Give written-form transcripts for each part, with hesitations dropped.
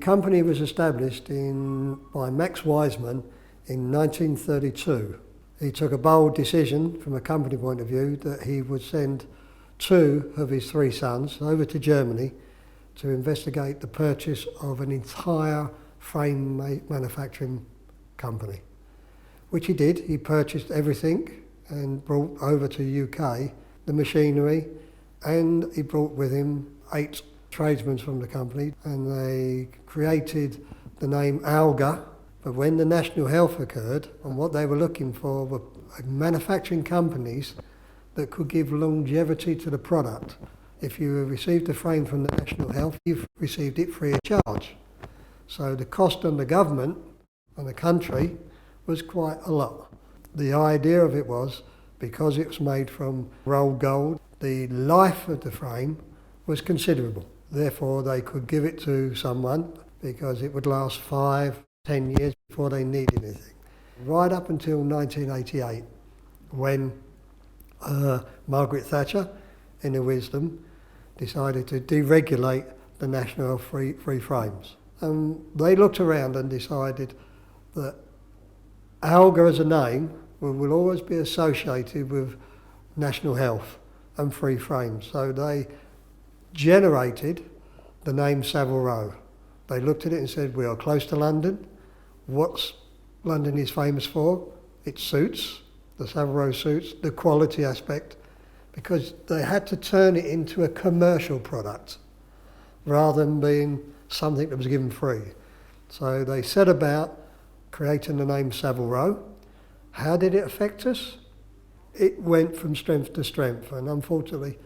company was established by Max Wiseman in 1932. He took a bold decision from a company point of view that he would send 2 of his 3 sons over to Germany to investigate the purchase of an entire frame manufacturing company, which he did. He purchased everything and brought over to the UK the machinery, and he brought with him 8 tradesmen from the company, and they created the name Algha. But when the national health occurred, and what they were looking for were manufacturing companies that could give longevity to the product. If you received a frame from the national health, you've received it free of charge. So the cost on the government and the country was quite a lot. The idea of it was, because it was made from rolled gold, the life of the frame was considerable. Therefore, they could give it to someone because it would last 5, 10 years before they needed anything. Right up until 1988, when Margaret Thatcher, in her wisdom, decided to deregulate the national free frames. And they looked around and decided that Algha as a name will always be associated with national health and free frames. So they generated the name Savile Row. They looked at it and said, we are close to London. What's London is famous for? Its suits, the Savile Row suits, the quality aspect, because they had to turn it into a commercial product rather than being something that was given free. So they set about creating the name Savile Row. How did it affect us? It went from strength to strength, and unfortunately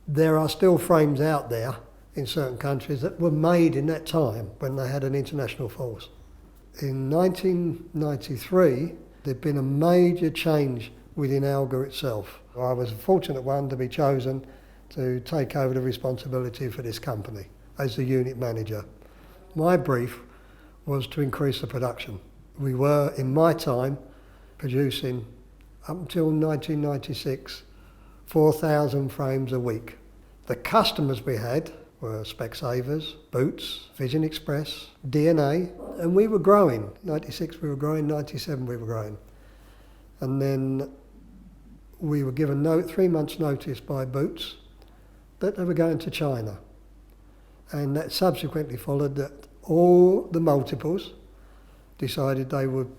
there are still frames out there in certain countries that were made in that time when they had an international force. In 1993, there'd been a major change within Algha itself. I was a fortunate one to be chosen to take over the responsibility for this company as the unit manager. My brief was to increase the production. We were, in my time, producing, up until 1996, 4,000 frames a week. The customers we had were Specsavers, Boots, Vision Express, DNA, and we were growing. 96 we were growing, 97 we were growing. And then we were given 3 months' notice by Boots that they were going to China. And that subsequently followed that all the multiples decided they would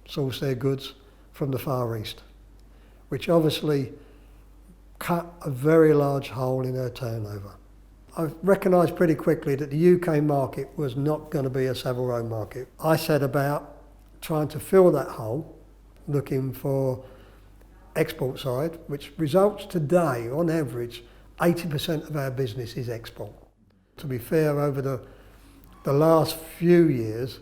source their goods from the Far East, which obviously cut a very large hole in our turnover. I recognised pretty quickly that the UK market was not going to be a Savile Row market. I set about trying to fill that hole, looking for export side, which results today, on average, 80% of our business is export. To be fair, over the last few years,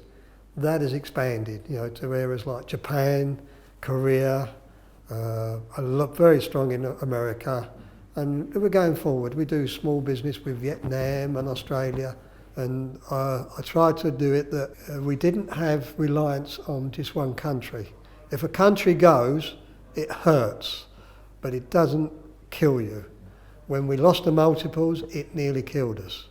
that has expanded, to areas like Japan, Korea, very strong in America, and we're going forward. We do small business with Vietnam and Australia, and I tried to do it that we didn't have reliance on just one country. If a country goes, it hurts, but it doesn't kill you. When we lost the multiples, it nearly killed us.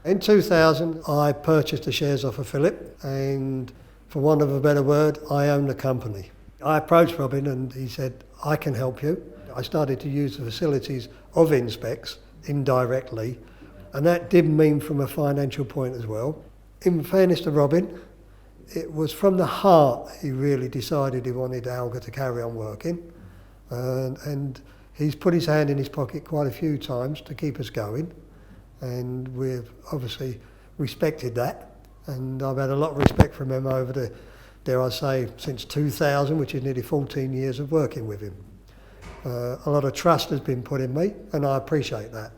In 2000, I purchased the shares off of Philip, and for want of a better word, I own the company. I approached Robin and he said, I can help you. I started to use the facilities of Inspecs indirectly, and that did mean from a financial point as well. In fairness to Robin, it was from the heart he really decided he wanted Algha to carry on working, and he's put his hand in his pocket quite a few times to keep us going, and we've obviously respected that, and I've had a lot of respect from him over the, dare I say, since 2000, which is nearly 14 years of working with him. A lot of trust has been put in me, and I appreciate that.